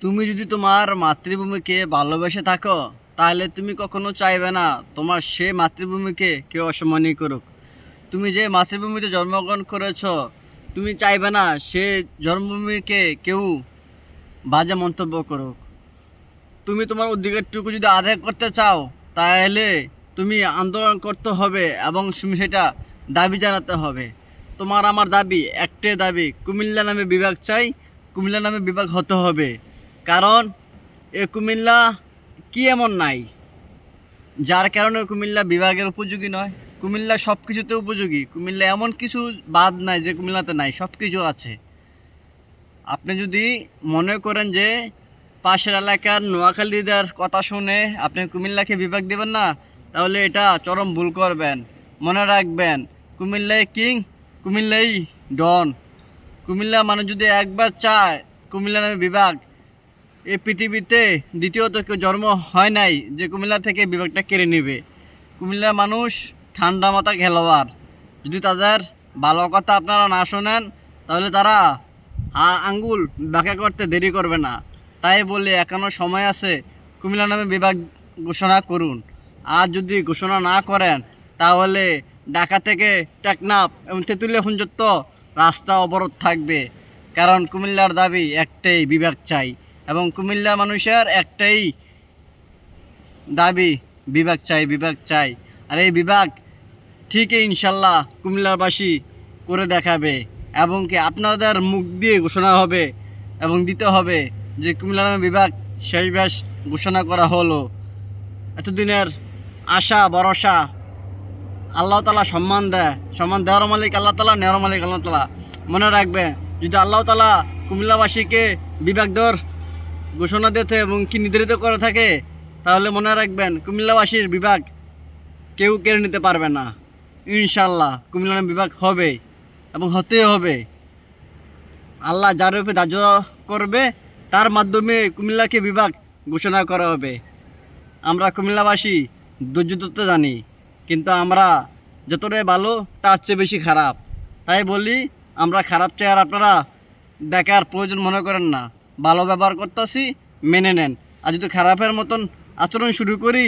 তুমি যদি তোমার মাতৃভূমিকে ভালোবেসে থাকো, তাহলে তুমি কখনো চাইবে না তোমার সে মাতৃভূমিকে কেউ অসম্মানী করুক। তুমি যে মাতৃভূমিতে জন্মগ্রহণ করেছো, তুমি চাইবে না সে জন্মভূমিকে কেউ বাজে মন্তব্য করুক। তুমি তোমার অধিকারটুকু যদি আদায় করতে চাও, তাহলে তুমি আন্দোলন করতে হবে এবং তুমি সেটা দাবি জানাতে হবে। তোমার আমার দাবি একটাই দাবি, কুমিল্লা নামে বিভাগ চাই, কুমিল্লা নামে বিভাগ হতে হবে। কারণ এ কুমিল্লা কি এমন নাই যার কারণে কুমিল্লা বিভাগের উপযোগী নয়? কুমিল্লা সব কিছুতে উপযোগী। কুমিল্লা এমন কিছু বাদ নাই যে কুমিল্লাতে নাই, সব কিছু আছে। আপনি যদি মনে করেন যে পাশের এলাকার নোয়াখালীদের কথা শুনে আপনি কুমিল্লাকে বিভাগ দেবেন না, তাহলে এটা চরম ভুল করবেন। মনে রাখবেন, কুমিল্লায় কিং, কুমিল্লাই ডন। কুমিল্লা মানুষ যদি একবার চায় কুমিল্লা নামে বিভাগ, এই পৃথিবীতে দ্বিতীয়ত কেউ জন্ম হয় নাই যে কুমিল্লা থেকে বিভাগটা কেড়ে নেবে। কুমিল্লার মানুষ ঠান্ডা মাথা খেলোয়াড়। যদি তাদের ভালো কথা আপনারা না শোনেন, তাহলে তারা আঙ্গুল বাঁকা করতে দেরি করবে না। তাই বলে এখনও সময় আছে, কুমিল্লা নামে বিভাগ ঘোষণা করুন। আর যদি ঘোষণা না করেন, তাহলে ঢাকা থেকে টেকনাফ এবং তেঁতুলিয়া পর্যন্ত রাস্তা অবরোধ থাকবে। কারণ কুমিল্লার দাবি একটাই, বিভাগ চাই। এবং কুমিল্লা মানুষের একটাই দাবি, বিভাগ চাই, বিভাগ চাই। আর এই বিভাগ ঠিকই ইনশাল্লাহ কুমিল্লাবাসী করে দেখাবে। এবং কি আপনাদের মুখ দিয়ে ঘোষণা হবে এবং দিতে হবে যে কুমিল্লা নামে বিভাগ শেষ ঘোষণা করা হলো। এতদিনের আশা ভরসা আল্লাহ তালা সম্মান দেয়। সম্মান দেওয়ার মালিক আল্লাহ তালা, নেওয়ার মালিক আল্লাহ তালা। মনে রাখবেন, যদি আল্লাহ তালা কুমিল্লাবাসীকে বিভাগ দেওয়ার ঘোষণা দিতে এবং কি নির্ধারিত করে থাকে, তাহলে মনে রাখবেন কুমিল্লাবাসীর বিভাগ কেউ কেড়ে নিতে পারবে না। ইনশাল্লাহ কুমিল্লা বিভাগ হবে এবং হতেই হবে। আল্লাহ যার উপরে ধার্য করবে, তার মাধ্যমে কুমিল্লাকে বিভাগ ঘোষণা করা হবে। আমরা কুমিল্লাবাসী ধৈর্য ধরতে জানি, কিন্তু আমরা যতটাই ভালো তার চেয়ে বেশি খারাপ। তাই বলি, আমরা খারাপ চাই আর আপনারা দেখার প্রয়োজন মনে করেন না। ভালো ব্যবহার করতেছি, মেনে নেন। আর যদি খারাপের মতন আচরণ শুরু করি,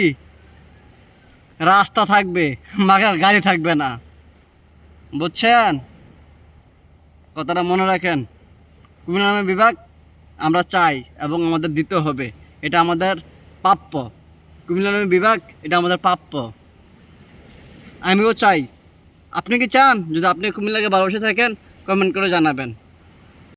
রাস্তা থাকবে মাগার গাড়ি থাকবে না। বুঝছেন? কথাটা মনে রাখেন। কুমিল্লা নামে বিভাগ আমরা চাই এবং আমাদের দিতে হবে। এটা আমাদের প্রাপ্য। কুমিল্লা নামে বিভাগ এটা আমাদের প্রাপ্য। আমিও চাই। আপনি কি চান? যদি আপনি কুমিল্লাকে ভালোবেসে থাকেন, কমেন্ট করে জানাবেন।